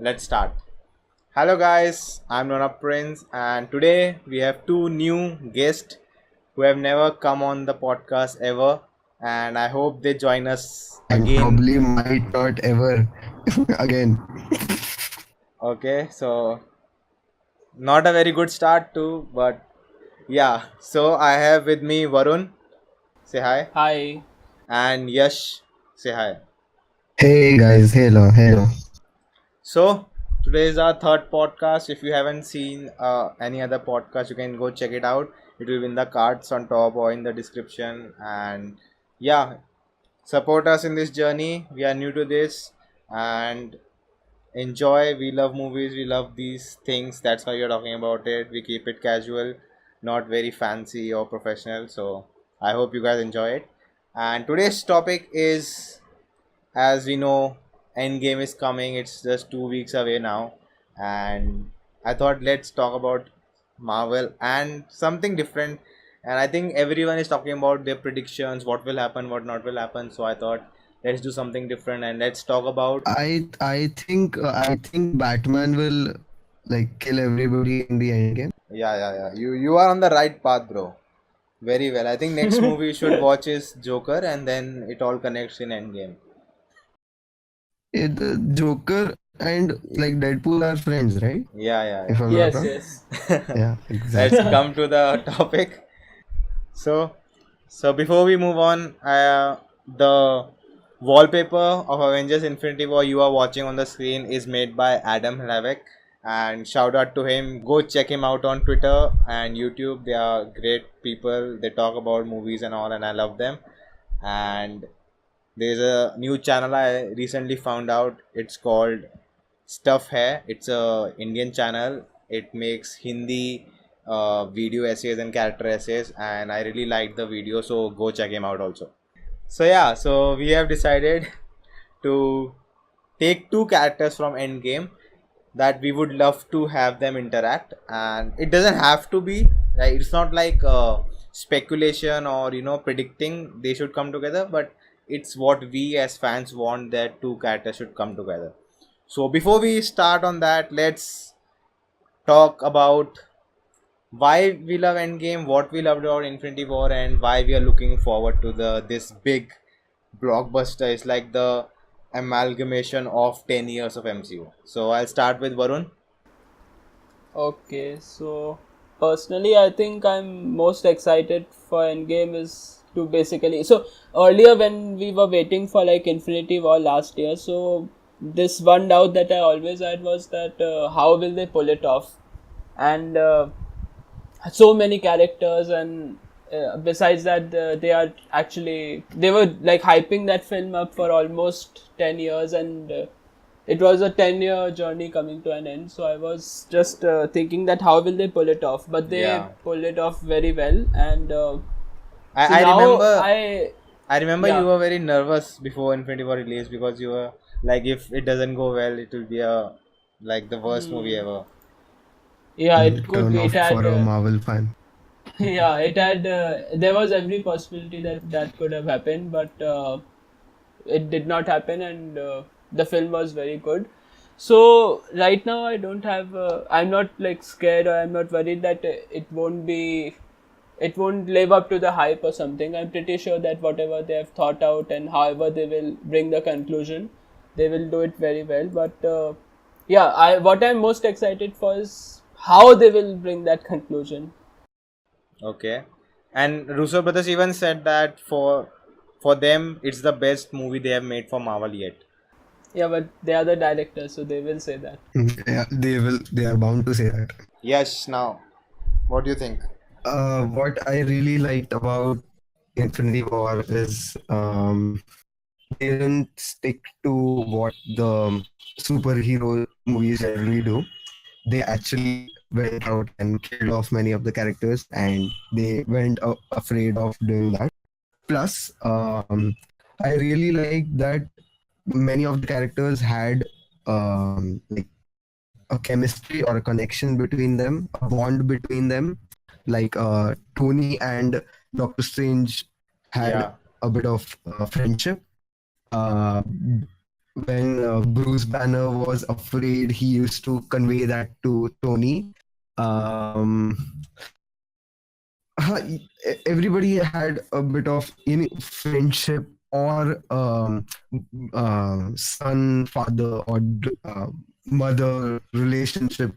Let's start. Hello guys, I'm Nona Prince and today we have two new guests who have never come on the podcast ever and I hope they join us And again. probably might not ever again. Okay, so not a very good start too, but yeah. So I have with me Varun, say hi, Hi. and Yash, say hi. Hey guys, hello. So today is our third podcast. If you haven't seen any other podcast, you can go check it out. It will be in the cards on top or in the description. And yeah, support us in this journey. We are new to this and enjoy. We love movies. We love these things. That's why we are talking about it. We keep it casual, not very fancy or professional. So I hope you guys enjoy it. And today's topic is, as we know, Endgame is coming. It's just 2 weeks away now, and I thought let's talk about Marvel and something different. And I think everyone is talking about their predictions, what will happen, what not will happen. So I thought let's do something different and let's talk about. I think Batman will like kill everybody in the end game. Yeah. You are on the right path, bro. Very well. I think next movie you should watch is Joker, and then it all connects in Endgame. The Joker and like Deadpool are friends, right? If Yeah. I'm not Yes, wrong. yes. Yeah, Let's exactly. come to the topic. So, so before we move on, the wallpaper of Avengers Infinity War you are watching on the screen is made by Adam Hlavik, and shout out to him. Go check him out on Twitter and YouTube. They are great people. They talk about movies and all, and I love them. And there's a new channel I recently found out. It's called Stuff Hai. It's a Indian channel. It makes Hindi video essays and character essays, and I really liked the video. So go check him out also. So yeah, so we have decided to take two characters from Endgame that we would love to have them interact, and it doesn't have to be like, it's not like speculation or predicting they should come together, but it's what we as fans want, that two characters should come together. So before we start on that, let's talk about why we love Endgame, what we loved about Infinity War, and why we are looking forward to the this big blockbuster. It's like the amalgamation of 10 years of MCU. So I'll start with Varun. Okay, so personally, I think I'm most excited for Endgame is to basically. So earlier, when we were waiting for like Infinity War last year, so this one doubt that I always had was that how will they pull it off? And so many characters, and besides that, they were like hyping that film up for almost 10 years, and it was a 10-year journey coming to an end. So I was just thinking that how will they pull it off, but they Yeah, pulled it off very well. And so I now remember. I I remember you yeah. were very nervous before Infinity War released because you were like, if it doesn't go well, it will be a like the worst movie Hmm. ever. Yeah, it could Turn be. off It had for a Marvel fan. yeah, it had. There was every possibility that that could have happened, but it did not happen, and the film was very good. So right now I don't have. I'm not like scared, or I'm not worried that it won't live up to the hype or something. I'm pretty sure that whatever they have thought out and however they will bring the conclusion, they will do it very well. But yeah, I what I'm most excited for is how they will bring that conclusion. Okay, and Russo brothers even said that for them it's the best movie they have made for Marvel yet. Yeah, but they are the directors, so they will say that. Yeah, they are bound to say that. Yes. Now, what do you think? What I really liked about Infinity War is they didn't stick to what the superhero movies generally do. They actually went out and killed off many of the characters, and they went afraid of doing that. Plus, I really like that many of the characters had like a chemistry or a connection between them, a bond between them. Like Tony and Doctor Strange had Yeah, a bit of friendship. Uh, when Bruce Banner was afraid, he used to convey that to Tony. Um, everybody had a bit of friendship or son father or mother relationship,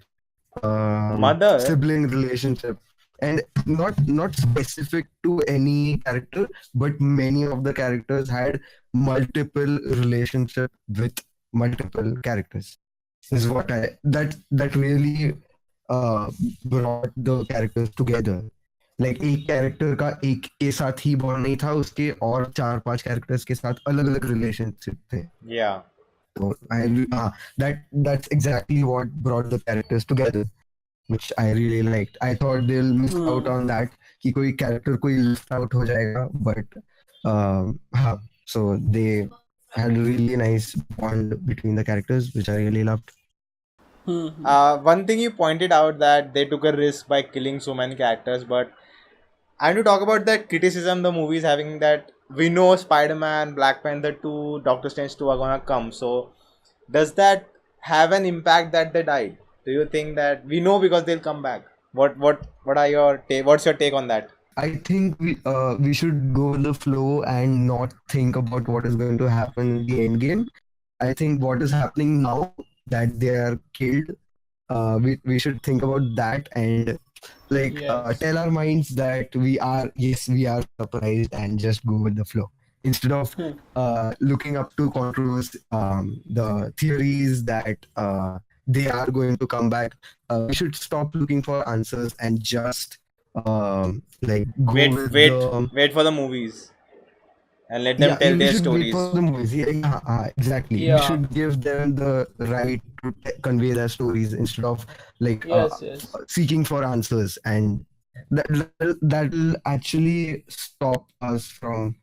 Mother. sibling relationship, and not specific to any character, but many of the characters had multiple relationship with multiple characters. Is what I that really uh, brought the characters together. Like एक character का एक के साथ ही bond नहीं था, उसके और चार पांच कैरेक्टर्स के साथ अलग अलग रिलेशनशिप थे. Yeah. So that's exactly what brought the characters together, which I really liked. I thought they'll miss out on that कि कोई character कोई left out हो जाएगा, but हाँ, so they had a really nice bond between the characters, which I really loved. One thing you pointed out that they took a risk by killing so many characters, but I want to talk about that criticism the movie is having, that we know Spider-Man, Black Panther 2, Doctor Strange 2 are gonna come. So does that have an impact that they died? Do you think that we know because they'll come back? What are your what's your take on that? I think we should go with the flow and not think about what is going to happen in the end game. I think what is happening now that they are killed, we should think about that and Yes. tell our minds that we are surprised and just go with the flow instead of looking up to controls the theories that they are going to come back. We should stop looking for answers and just go with the Wait for the movies and let them yeah, tell we their should wait stories. for the movies. Exactly. We Yeah. should give them the right to convey their stories instead of Yes. Yes. seeking for answers, and that'll actually stop us from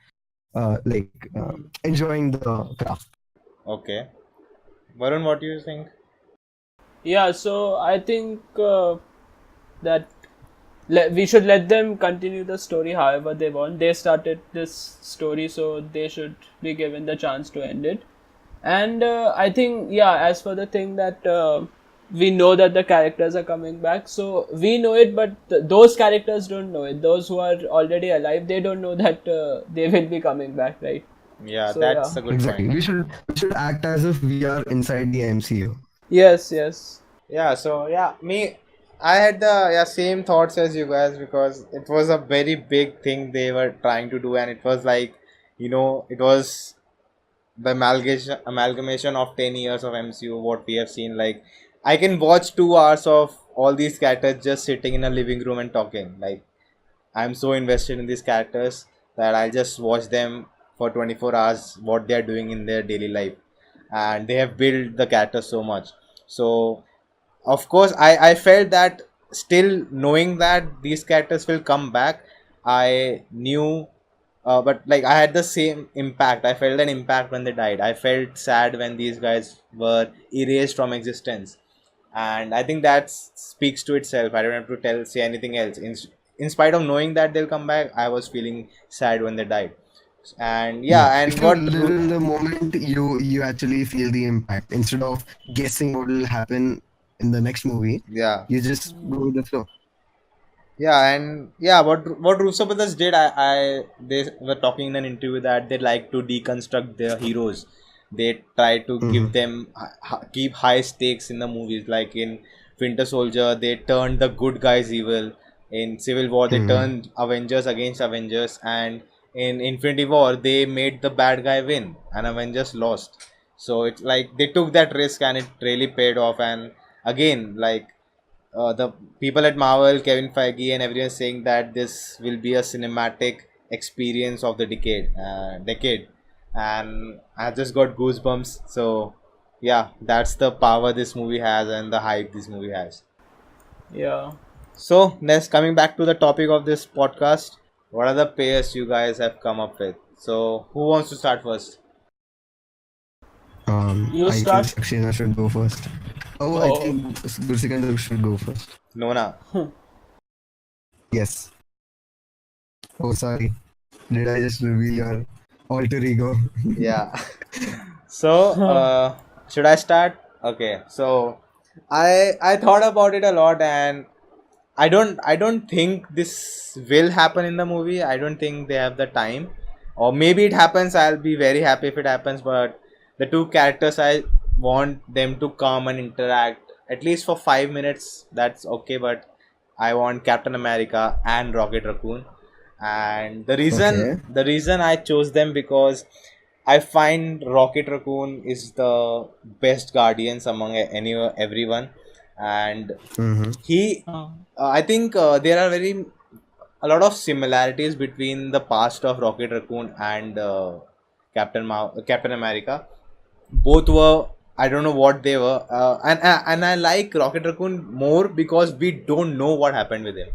enjoying the craft. Okay. Varun, what do you think? Yeah. So I think that we should let them continue the story however they want. They started this story, so they should be given the chance to end it. And I think, yeah, as for the thing that we know that the characters are coming back, so we know it, but those characters don't know it. Those who are already alive, they don't know that they will be coming back, right? Yeah, So that's yeah. a good Exactly. point. We should act as if we are inside the MCU. Yes. Yes. Yeah, so yeah, I had the same thoughts as you guys, because it was a very big thing they were trying to do, and it was like, it was the amalgamation of 10 years of MCU. What we have seen, like, I can watch 2 hours of all these characters just sitting in a living room and talking. Like, I'm so invested in these characters that I'll just watch them for 24 hours what they are doing in their daily life, and they have built the characters so much. So of course I felt that, still knowing that these characters will come back, I knew, but like, I had the same impact. I felt an impact when they died. I felt sad when these guys were erased from existence, and I think that speaks to itself. I don't have to say anything else. In spite of knowing that they'll come back, I was feeling sad when they died. And Yeah, yeah, if and you live in the moment, you actually feel the impact instead of guessing what will happen in the next movie. yeah. You just go with the flow. Yeah, and yeah, what Russo brothers did, they were talking in an interview that they like to deconstruct their heroes. They try to give Mhm. them keep high stakes in the movies. Like in Winter Soldier, they turned the good guys evil. In Civil War, they Mhm. turned Avengers against Avengers, and in Infinity War, they made the bad guy win and Avengers lost. So it's like they took that risk and it really paid off. And again, like, the people at Marvel, Kevin Feige, and everyone saying that this will be a cinematic experience of the decade, and I just got goosebumps. So, yeah, that's the power this movie has and the hype this movie has. Yeah. So, next, coming back to the topic of this podcast, what are the pairs you guys have come up with? So, who wants to start first? You I think start. Saxena should go first. Oh, I Oh. think Gursikandar should go first. Nona. Yes. Oh, sorry. Did I just reveal your alter ego? Yeah. So, should I start? Okay. So, I thought about it a lot, and I don't think this will happen in the movie. I don't think they have the time, or maybe it happens. I'll be very happy if it happens. But the two characters, I want them to come and interact at least for 5 minutes. That's okay, but I want Captain America and Rocket Raccoon. And the reason Okay. the reason I chose them because I find Rocket Raccoon is the best guardians among everyone, and Mm-hmm. he I think there are a lot of similarities between the past of Rocket Raccoon and Captain America. Both were, I don't know what they were, and I like Rocket Raccoon more because we don't know what happened with him.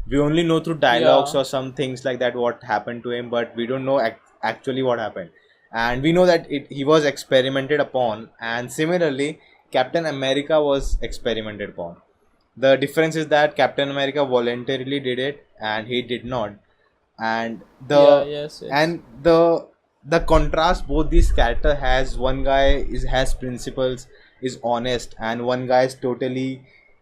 We only know through dialogues Yeah. or some things like that what happened to him, but we don't know actually what happened. And we know that he was experimented upon, and similarly, Captain America was experimented upon. The difference is that Captain America voluntarily did it, and he did not. And Yeah. the Yes. Yes. and the contrast both these character has, one guy has principles, is honest, and one guy is totally,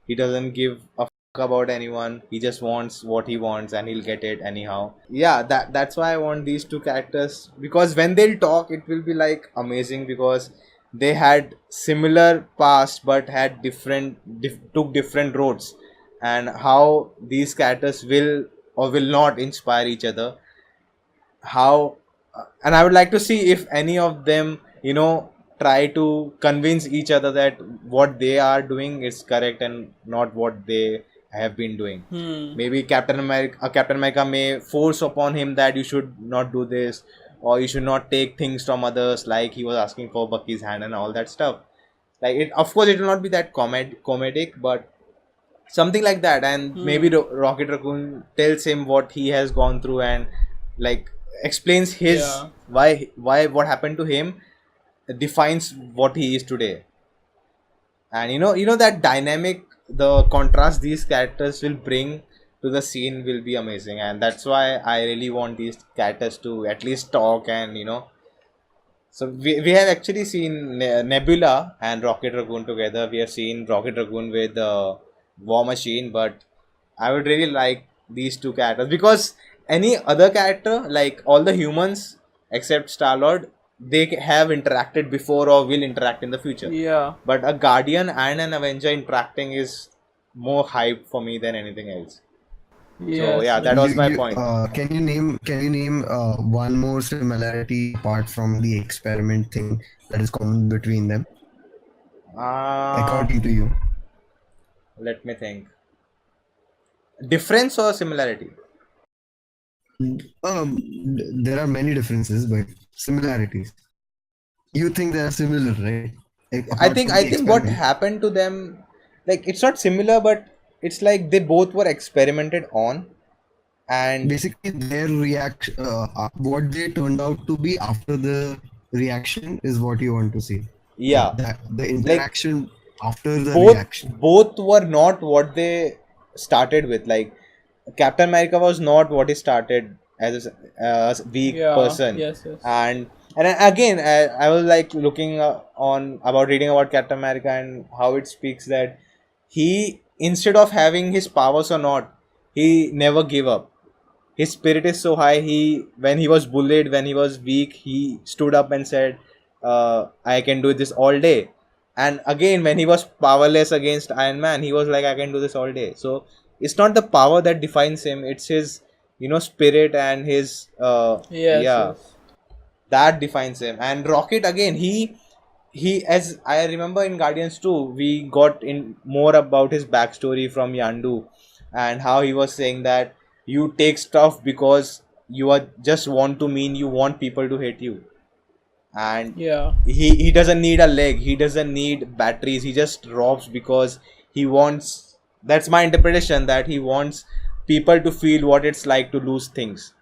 he doesn't give a fuck about anyone. He just wants what he wants, and he'll get it anyhow. Yeah, that's why I want these two characters, because when they'll talk it will be like amazing, because they had similar past but had took different roads, and how these characters will or will not inspire each other, how and I would like to see if any of them, try to convince each other that what they are doing is correct and not what they have been doing. Hmm. Maybe Captain America may force upon him that you should not do this, or you should not take things from others, like he was asking for Bucky's hand and all that stuff. Like, it, of course, it will not be that comedic, but something like that. And maybe Hmm. Rocket Raccoon tells him what he has gone through, and like explains his Yeah. why what happened to him defines what he is today. And that dynamic, the contrast these characters will bring to the scene will be amazing, and that's why I really want these characters to at least talk. And so we have actually seen Nebula and Rocket Raccoon together. We have seen Rocket Raccoon with War Machine, but I would really like these two characters, because any other character, like all the humans except Star Lord, they have interacted before or will interact in the future. Yeah. But a Guardian and an Avenger interacting is more hype for me than anything else. So Yes. yeah, that Yes. was my point. Can you name one more similarity apart from the experiment thing that is common between them, Uh, according to you? Let me think. Difference or similarity? There are many differences, but similarities. You think they are similar, right? I Apart think from I the think what experiment. happened to them, like, it's not similar, but it's like they both were experimented on, and Basically, their reaction, what they turned out to be after the reaction is what you want to see. Like yeah, that, the like interaction after the both reaction. both were not what they started with. Like, Captain America was not what he started as a weak Yeah. person. Yes. Yes. And again, I was like looking on about reading about Captain America, and how it speaks that he, instead of having his powers or not, he never gave up. His spirit is so high. He, when he was bullied, when he was weak, he stood up and said, I can do this all day. And again, when he was powerless against Iron Man, he was like, I can do this all day. So it's not the power that defines him, it's his spirit, and his Yes. yeah, Yes. that defines him. And Rocket, again, he, as I remember in Guardians 2, we got in more about his backstory from Yandu, and how he was saying that you take stuff because you are just want to mean you want people to hate you. And Yeah. he doesn't need a leg, he doesn't need batteries, he just robs because he wants, that's my interpretation, that he wants people to feel what it's like to lose things.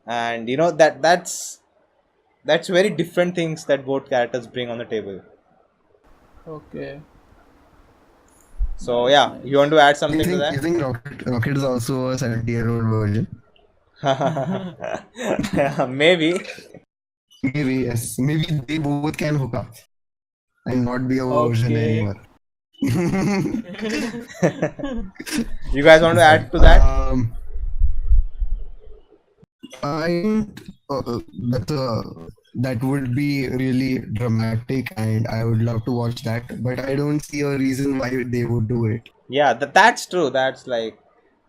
And that's very different things that both characters bring on the table. Okay. So Nice. yeah, you want Nice. to add You something to think you that? think Rocket is also a 70-year-old version? Maybe. Maybe, yes. Maybe they both can hook up and not be a version Okay. anymore. You guys want to add But to that? I don't. That would be really dramatic, and I would love to watch that. But I don't see a reason why they would do it. Yeah, that's true. That's like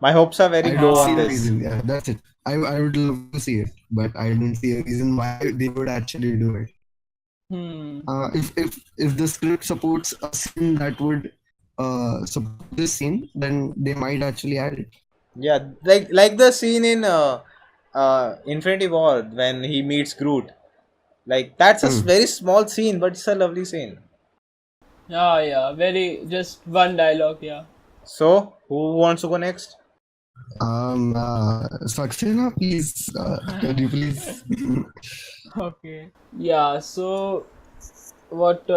my hopes are very I low don't on see a this. reason. Yeah, that's it. I would love to see it, but I don't see a reason why they would actually do it. Hmm. If the script supports a scene that would support this scene, then they might actually add it. Yeah, like the scene in Infinity War when he meets Groot. Like that's a Hmm. very small scene, but it's a lovely scene. Ah, yeah. Very just one dialogue. Yeah. So who wants to go next? Saxena, please, can you please? Okay. Yeah. So what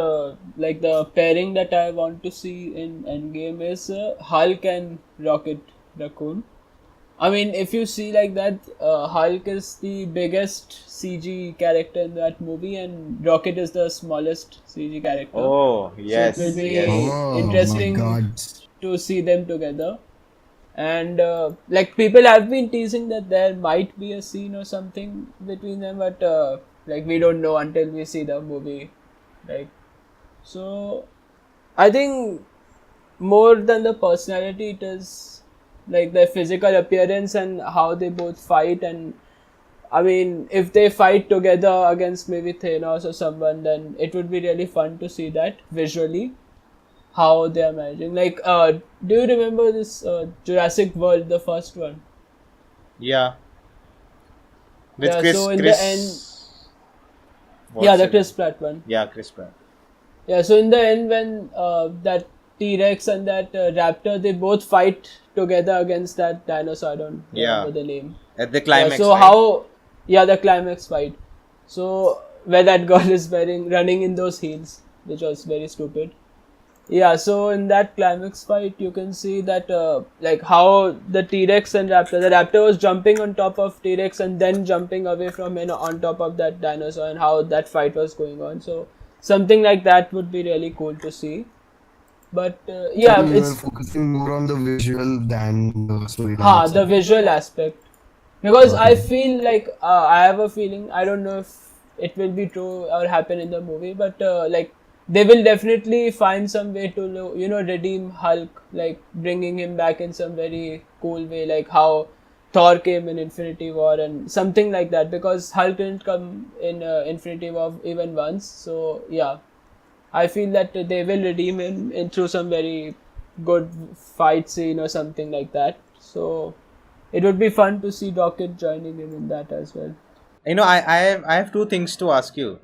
like the pairing that I want to see in Endgame is Hulk and Rocket Raccoon. I mean, if you see like that, Hulk is the biggest CG character in that movie, and Rocket is the smallest CG character. Oh So it will yes, be yes. Oh my interesting God! to see them together. And like people have been teasing that there might be a scene or something between them, but like we don't know until we see the movie. Like so, I think more than the personality, it is like their physical appearance and how they both fight. And I mean, if they fight together against maybe Thanos or someone, then it would be really fun to see that visually how they are managing. Like, do you remember this Jurassic World, the first one? Yeah, with Yeah. Chris So in the end, Chris. yeah, What's the it? Chris Pratt one. Yeah, Chris Pratt. Yeah. So in the end, when that T-Rex and that raptor, they both fight together against that dinosaur. I don't Yeah, remember the name. at the Yeah, climax, so right? how, yeah, the climax fight. So where that girl is running in those heels, which was very stupid. Yeah, so in that climax fight, you can see that like how the T-Rex and the Raptor was jumping on top of T-Rex and then jumping away from on top of that dinosaur, and how that fight was going on. So something like that would be really cool to see. But So yeah, you are it's focusing more on the visual than the storyline the itself. visual aspect. Because I Okay. feel like I have a feeling, I don't know if it will be true or happen in the movie, but like they will definitely find some way to redeem Hulk, like bringing him back in some very cool way, like how Thor came in Infinity War and something like that, because Hulk didn't come in Infinity War even once. So yeah, I feel that they will redeem him in through some very good fight scene or something like that. So it would be fun to see Rocket joining him in that as well. I have two things to ask you.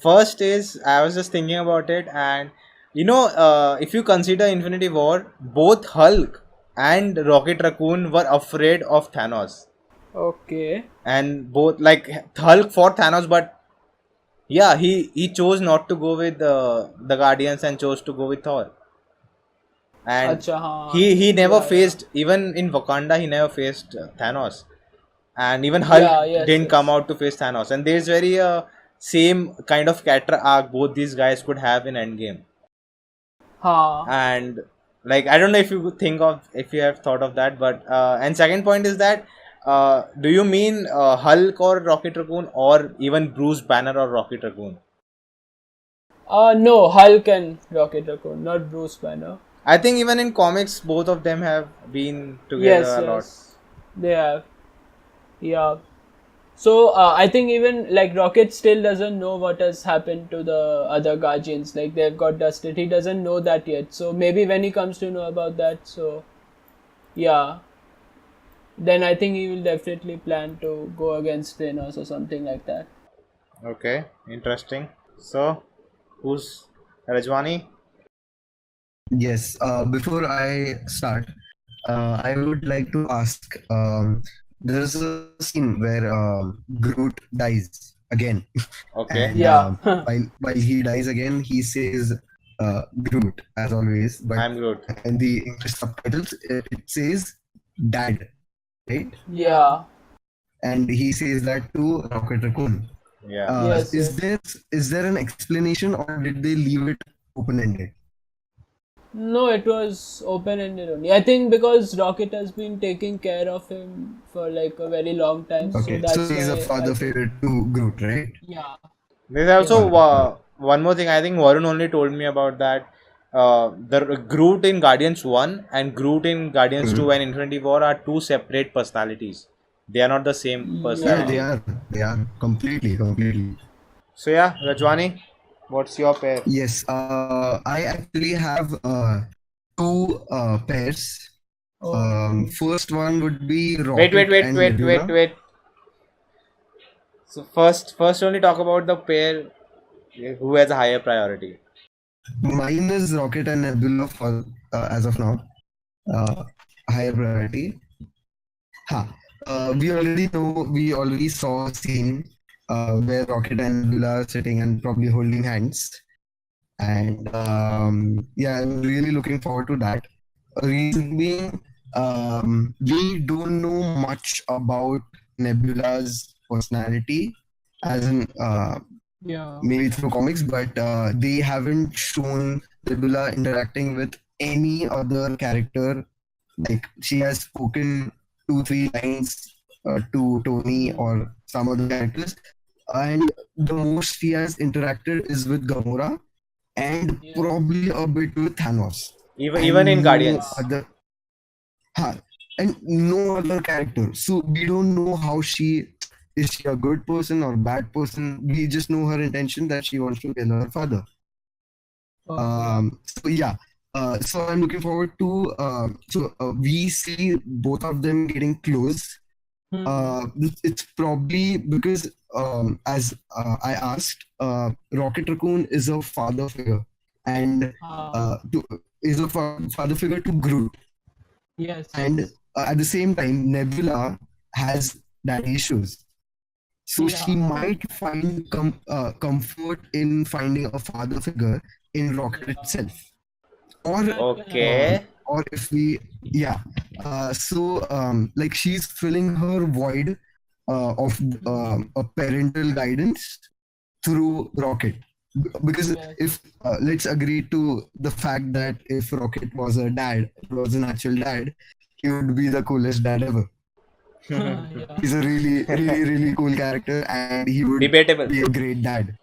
First is I was just thinking about it, and if you consider Infinity War, both Hulk and Rocket Raccoon were afraid of Thanos, Okay. and both like Hulk fought Thanos, but yeah, he chose not to go with the Guardians and chose to go with Thor, and Acha, haan. he never Yeah, yeah. faced, even in Wakanda he never faced Thanos, and even Hulk Yeah, yes, didn't come yes. out to face Thanos. And there's very same kind of character arc both these guys could have in Endgame. Haan. And like I don't know if you could think of if you have thought of that, but and second point is that do you mean Hulk or Rocket Raccoon, or even Bruce Banner or Rocket Raccoon? No, Hulk and Rocket Raccoon, not Bruce Banner. I think even in comics both of them have been together Yes, a lot. yes. They have. Yeah. So I think even like Rocket still doesn't know what has happened to the other Guardians. Like they've got dusted. He doesn't know that yet. So maybe when he comes to know about that, so yeah, then I think he will definitely plan to go against Thanos or something like that. Okay, interesting. So who's Rajwani? Yes. Before I start, I would like to ask. There's a scene where Groot dies again, Okay. and Yeah. while he dies again, he says Groot as always, but I'm good. in the English subtitles it says Dad, right? Yeah. and he says that to Rocket Raccoon. Yeah. Yes, Is yes. there an explanation, or did they leave it open ended? No, it was open-ended only. I think because Rocket has been taking care of him for like a very long time, so Okay, so that's he's a why I father think. figure to Groot, right? Yeah. There's Yes. also Alright, alright. one more thing. I think Varun only told me about that. The Groot in Guardians 1 and Groot in Guardians 2 Mhm. and Infinity War are two separate personalities. They are not the same Yeah, Yeah. personality. they are completely. So yeah, Rajwani, what's your pair? Yes, I actually have two pairs. Okay. First one would be Wait, wait, Rocket wait, and wait, wait, Nebula. wait. So first only talk about the pair who has a higher priority. Mine is Rocket and Nebula for as of now. Uh, Higher priority. Ha. We already saw a scene where Rocket and Nebula are sitting and probably holding hands. And yeah, I'm really looking forward to that. Reason being, we don't know much about Nebula's personality, as in Yeah. maybe through comics, but they haven't shown Nebula interacting with any other character. Like she has spoken 2 3 lines to Tony Hmm. or some other characters, and the most she has interacted is with Gamora and Yeah. probably a bit with Thanos, Even in and no Guardians. Wow. other, huh, and no other character. So we don't know how she is. She a good person or bad person? We just know her intention that she wants to kill her father. Okay. So yeah. So I'm looking forward to. We see both of them getting close. Hmm. It's probably because, as I asked, Rocket Raccoon is a father figure, and Ah. is a father figure to Groot, Yes, and yes. at the same time, Nebula has daddy issues, so she Yeah. might find comfort in finding a father figure in Rocket Yeah. itself, or That can happen. Okay. or if we yeah like she's filling her void of Hmm. a parental guidance through Rocket. Because Yes. if let's agree to the fact that if Rocket was a dad, was an actual dad, he would be the coolest dad ever. Yeah. He's a really cool character, and he would Debatable. be a great dad,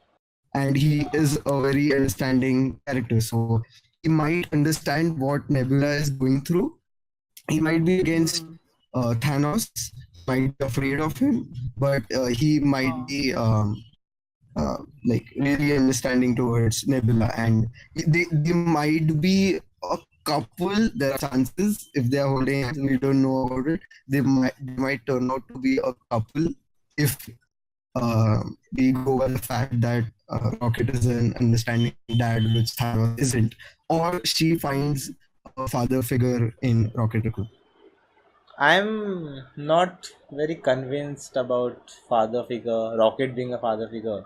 and he Yeah. is a very understanding character. So he might understand what Nebula is going through. He might be against Hmm. Thanos, might be afraid of him, but he might Ah. be like really understanding towards Nebula, and they might be a couple. There are chances if they are holding hands, we don't know about it. They might turn out to be a couple if we go by the fact that Rocket is an understanding dad, which Thanos isn't, or she finds Hmm. a father figure in Rocket Raccoon. I'm not very convinced about father figure, Rocket being a father figure.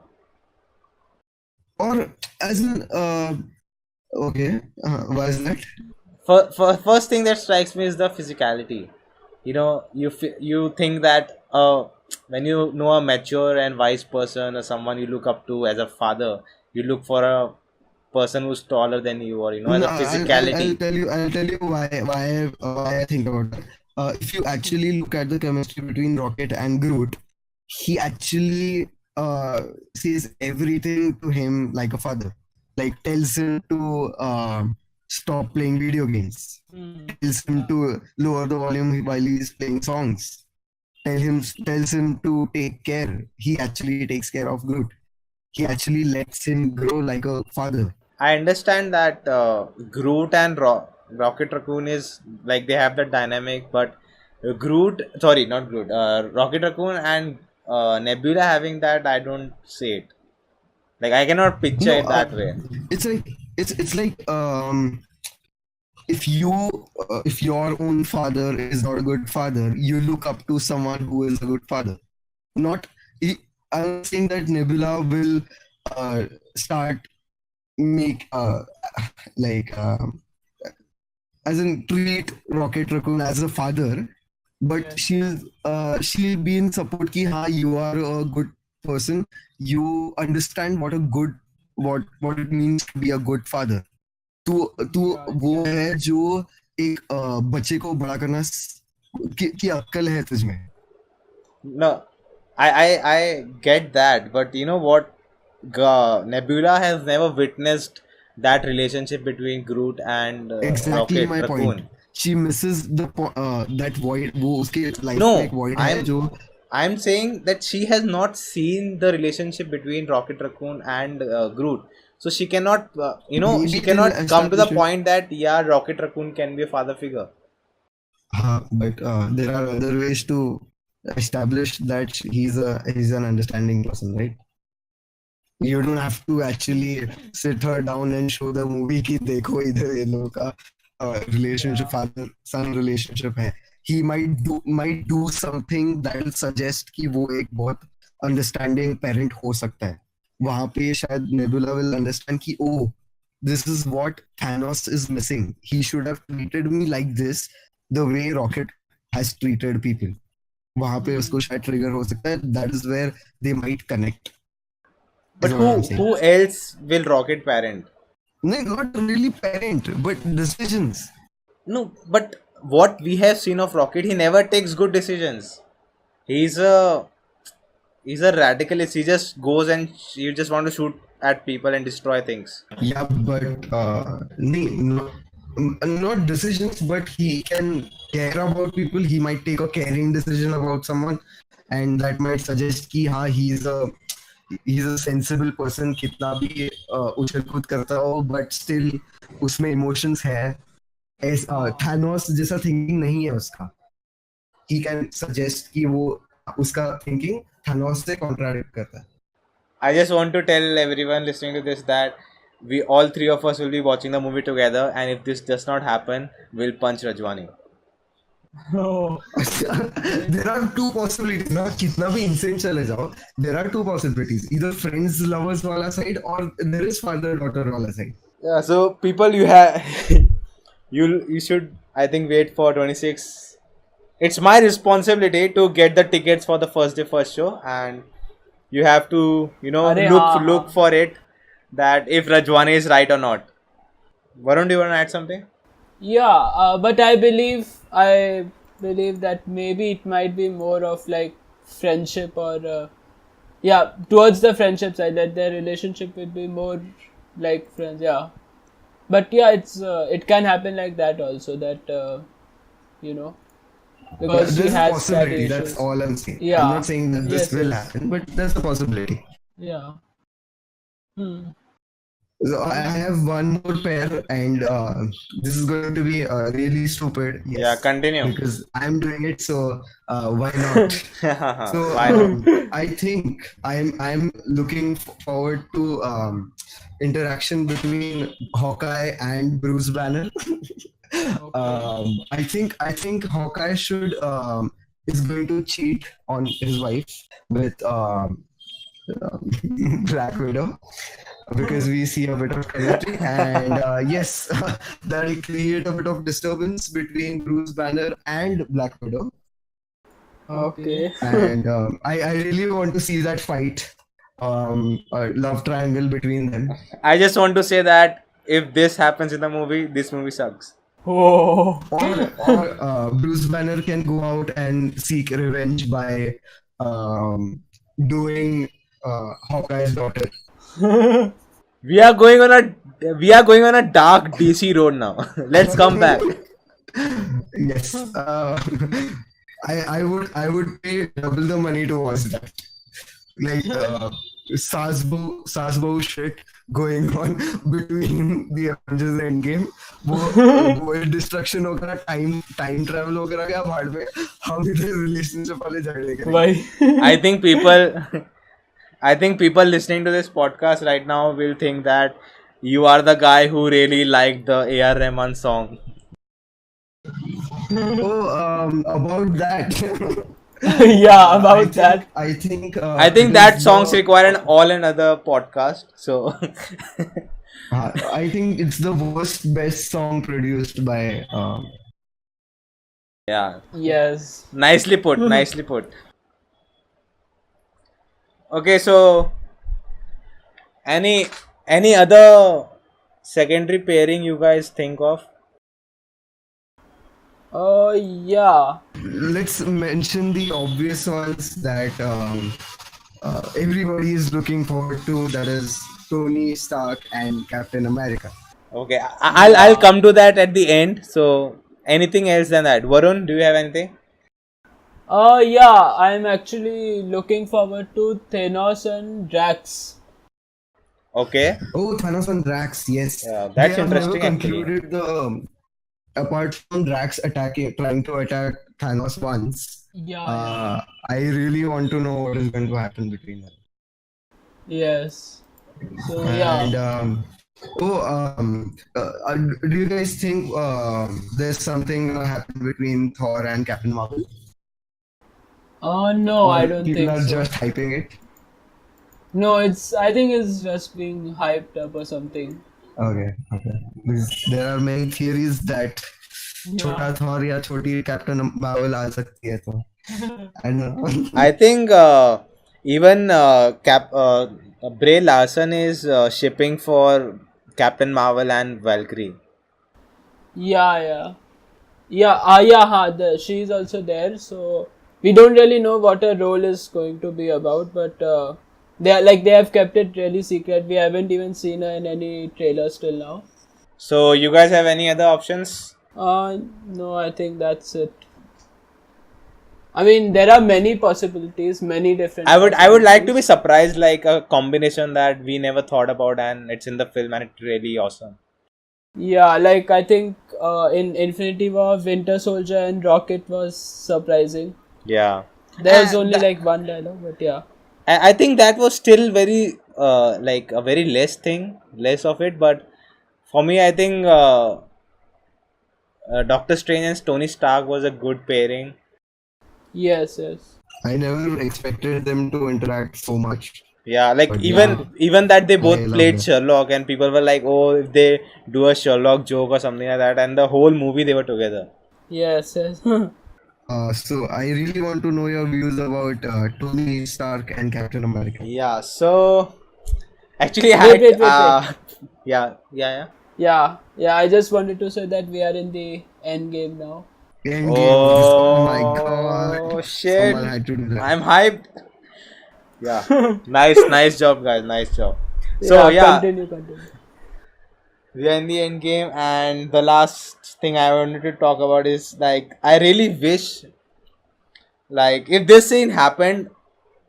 Or as in, okay, why is that? First thing that strikes me is the physicality. You think that when you know a mature and wise person or someone you look up to as a father, you look for a person who's taller than you, or as No, a physicality. I'll tell you why I think about that. If you actually look at the chemistry between Rocket and Groot, he actually says everything to him like a father. Like tells him to stop playing video games. Hmm. Tells him Yeah. to lower the volume while he's playing songs. Tells him to take care. He actually takes care of Groot. He actually lets him grow like a father. I understand that Groot and Rocket Raccoon is like they have that dynamic, but sorry, not Groot, Rocket Raccoon and Nebula having that, I don't see it. Like I cannot picture No, it that way. it's like it's like if you if your own father is not a good father, you look up to someone who is a good father. Not I'm not saying that Nebula will uh, start make like as in treat Rocket Raccoon as a father, but Yeah. she'll be in support ki ha, you are a good person, you understand what it means to be a good father. तू तू वो Gotcha. है जो एक बच्चे को बड़ा करना की अक्ल है तुझमें. No, I get that, but you know what? Nebula has never witnessed that relationship between Groot and Exactly Rocket my point. Raccoon. She misses that void. वो उसके लाइफ में एक No, void है जो I'm saying that she has not seen the relationship between Rocket Raccoon and Groot. So she cannot, she maybe till cannot come to the establish it. point that yeah, Rocket Raccoon can be a father figure. But there are other ways to establish that he's an understanding person, right? You don't have to actually sit her down and show the movie कि देखो इधर ये लोगों का relationship, Yeah. father son relationship है. He might do something that will suggest कि वो एक बहुत understanding parent हो सकता है. वहाँ पे शायद Nebula will understand कि oh, this is what Thanos is missing. He should have treated me like this, the way Rocket has treated people. वहाँ पे उसको शायद trigger हो सकता है. That is where they might connect. But Is what I'm saying. who else will Rocket parent? No, not really parent, but decisions. No, but what we have seen of Rocket, he never takes good decisions. He's a he's a radicalist. He just goes and he just want to shoot at people and destroy things. Yeah, but not decisions, but he can care about people. He might take a caring decision about someone, and that might suggest कि हाँ, he's a sensible person. कितना भी उछल कूद करता हो, but still उसमें emotions है. Thanos जैसा thinking नहीं है उसका. He can suggest कि वो उसका thinking Thanos से contradict करता है. I just want to tell everyone listening to this that we all three of us will be watching the movie together, and if this does not happen, we'll punch Rajwani. Oh. There are two possibilities ना, कितना भी insane चले जाओ, there are two possibilities, either friends lovers वाला side or there is father daughter वाला side. Yeah, so people, you have you should, I think, wait for 26. It's my responsibility to get the tickets for the first day first show, and you have to अरे look हाँ look हाँ. for it, that if Rajwani is right or not. Varun, do you want to add something? Yeah, but I believe that maybe it might be more of like friendship or yeah, towards the friendship side, that their relationship would be more like friends. Yeah, but yeah, it can happen like that also, that you know, because she There's a has that possibility, that's issues. all I'm saying. Yeah. I'm not saying that this Yes, will yes. happen, but there's a possibility. Yeah. So I have one more pair, and this is going to be really stupid. Yes, Yeah, continue. because I'm doing it, so why not? So Why not? I think I'm looking forward to interaction between Hawkeye and Bruce Banner. I think Hawkeye should is going to cheat on his wife with Black Widow, because we see a bit of chemistry, and yes, that will create a bit of disturbance between Bruce Banner and Black Widow. Okay. And I really want to see that fight, love triangle between them. I just want to say that if this happens in the movie, this movie sucks. Oh. Or Bruce Banner can go out and seek revenge by doing Hawkeye's daughter. We are going on a dark DC road now. Let's come back. Yes, I would pay double the money to watch that. Like Sasbo shit going on between the Avengers Endgame. वो destruction होगा, time travel होगा क्या भाड़ में, हम इधर relationship वाले झगड़े करेंगे. Why? I think people listening to this podcast right now will think that you are the guy who really liked the A.R. Rahman song. Oh, about that. Yeah, about that. I think That songs require an all another podcast. So I think it's the worst best song produced by Yeah, Yes. nicely put. Nicely put. Okay, so any any other secondary pairing you guys think of? Yeah. Let's mention the obvious ones that everybody is looking forward to. That is Tony Stark and Captain America. Okay, I'll Yeah. come to that at the end. So anything else than that? Varun, do you have anything? Yeah, I'm actually looking forward to Thanos and Drax. Okay, Oh, Thanos and Drax. Yes, yeah, they that's have never interesting actually. concluded the. Apart from Drax attacking, trying to attack Thanos once, Yeah, yeah. uh, I really want to know what is going to happen between them. Yes. So yeah. And do you guys think there's something gonna happen between Thor and Captain Marvel, No, I or don't people think are so. just hyping it? No, I think it's just being hyped up or something. Okay, okay. Because there are many theories that छोटा Yeah. Thor या छोटी Captain Marvel आ सकती है तो I don't know. I think even Bray Larson is shipping for Captain Marvel and Valkyrie. Yeah, yeah. Yeah, yeah, she's also there. So we don't really know what her role is going to be about, but they have kept it really secret. We haven't even seen her in any trailers till now. So you guys have any other options? No, I think that's it. I mean, there are many possibilities, many different. I would like to be possibilities. surprised, like a combination that we never thought about and it's in the film and it's really awesome. Yeah, like I think in Infinity War, Winter Soldier and Rocket was surprising. Yeah. There's only That, like one dialogue, but yeah. I think that was still very like a very less of it. But for me, I think Doctor Strange and Tony Stark was a good pairing. Yes, yes. I never expected them to interact so much, Yeah, like but even yeah, Yeah. even that they I both loved played it. Sherlock, and people were like, "Oh, if they do a Sherlock joke or something like that," and the whole movie they were together. Yes, yes. So I really want to know your views about Tony Stark and Captain America. Yeah. So actually, Wait. yeah. Yeah, yeah. I just wanted to say that we are in the end game now. Endgame. Oh my Oh god! Someone shit! had to do that. I'm hyped. Yeah. Nice job, guys. Nice job. So Yeah, yeah, continue. we are in the end game, and the last thing I wanted to talk about is like I really wish, like, if this scene happened,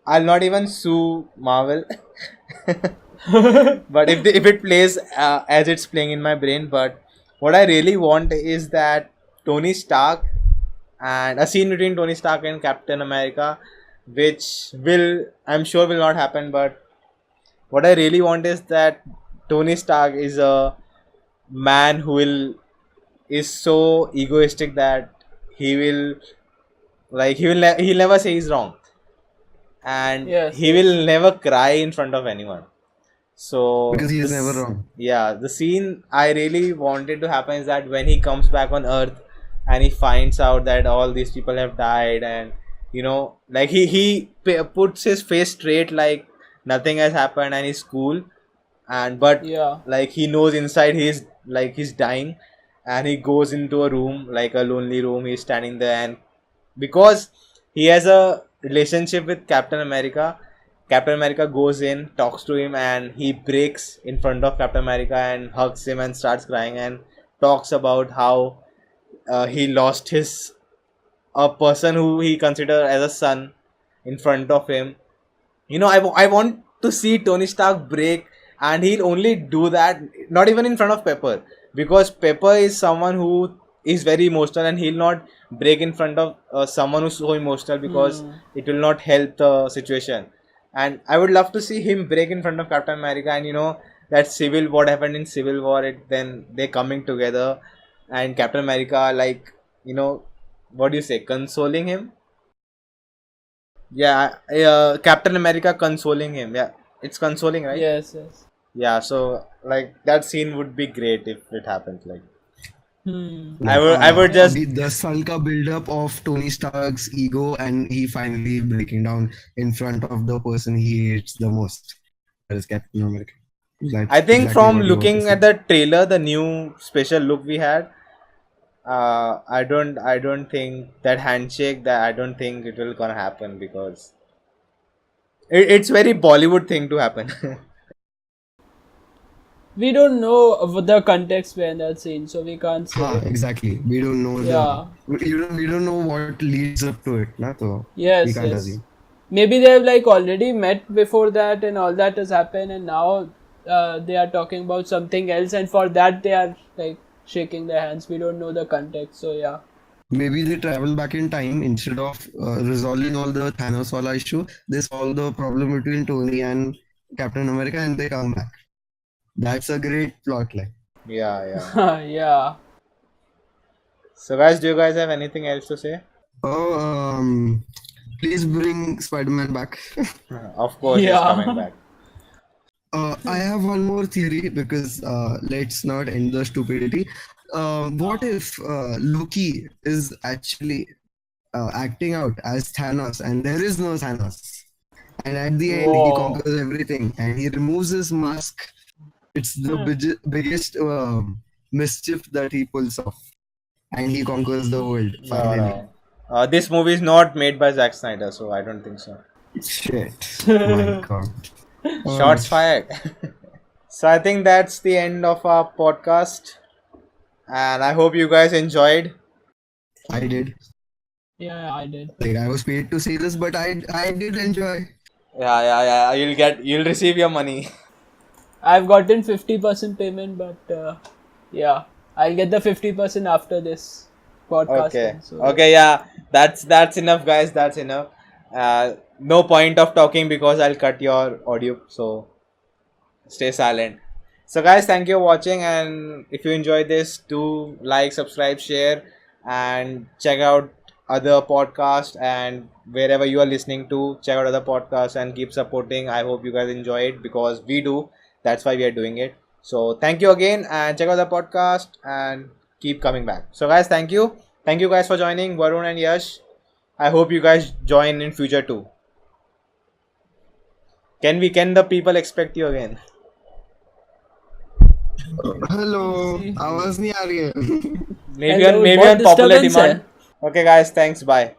I'll not even sue Marvel. But if it plays as it's playing in my brain, but what I really want is that Tony Stark and a scene between Tony Stark and Captain America, which will, I'm sure, will not happen. But what I really want is that Tony Stark is a man who will is so egoistic that he will he'll never say he's wrong, and Yes, he will yes. never cry in front of anyone. So Because he is never this, wrong. yeah, the scene I really wanted to happen is that when he comes back on Earth and he finds out that all these people have died, and like he puts his face straight, like nothing has happened, and he's cool, and but Yeah. like he knows inside he's dying, and he goes into a room, like a lonely room. He's standing there, and because he has a relationship with Captain America, Captain America goes in, talks to him, and he breaks in front of Captain America and hugs him and starts crying and talks about how he lost his a person who he considered as a son in front of him. I want to see Tony Stark break, and he'll only do that not even in front of Pepper, because Pepper is someone who is very emotional, and he'll not break in front of someone who's so emotional, because Hmm. it will not help the situation. And I would love to see him break in front of Captain America, and that what happened in Civil War, then they coming together, and Captain America, like, what do you say, consoling him. Yeah, Captain America consoling him. Yeah, it's consoling, right? Yes, yes. Yeah, so like that scene would be great if it happens. Like, I would just the Salka build-up of Tony Stark's ego, and he finally breaking down in front of the person he hates the most. That is Captain America. That's I think exactly from what you want to looking say. at the trailer, the new special look we had, I don't think that handshake, that I don't think it will gonna happen, because it's very Bollywood thing to happen. We don't know the context behind that scene, so we can't say. Exactly. We don't know Yeah. we don't know what leads up to it, na? So we Yes, can't yes. assume. Maybe they've like already met before that and all that has happened, and now they are talking about something else, and for that they are like shaking their hands. We don't know the context, so yeah. Maybe they travel back in time instead of resolving all the Thanos wala issue. They solve the problem between Tony and Captain America, and they come back. That's a great plot line. Yeah, yeah. Yeah. So guys, do you guys have anything else to say? Oh, please bring Spider-Man back. Of course, he's Yeah. coming back. I have one more theory because let's not end the stupidity. What if Loki is actually acting out as Thanos and there is no Thanos? And at the end, he Whoa. conquers everything and he removes his mask. It's the biggest mischief that he pulls off. And he conquers the world No, finally. no. This movie is not made by Zack Snyder, so I don't think so. Shit. My god. Shots fired. So I think that's the end of our podcast, and I hope you guys enjoyed. I did. Yeah, I did. Like I was paid to say this, but I did enjoy. Yeah. You'll receive your money. I've gotten 50% payment, but yeah, I'll get the 50% after this podcast. Okay. So. Okay. Yeah. That's enough, guys. That's enough. No point of talking because I'll cut your audio. So stay silent. So guys, thank you for watching, and if you enjoyed this, do like, subscribe, share, and check out other podcasts, and wherever you are listening to, check out other podcasts and keep supporting. I hope you guys enjoy it because we do. That's why we are doing it. So thank you again, and check out the podcast and keep coming back. So guys, thank you. Thank you guys for joining, Varun and Yash. I hope you guys join in future too. Can the people expect you again? Hello आवाज नहीं आ रही है Maybe Hello, on बहुत popular disturbance है. demand. Okay guys, thanks, bye.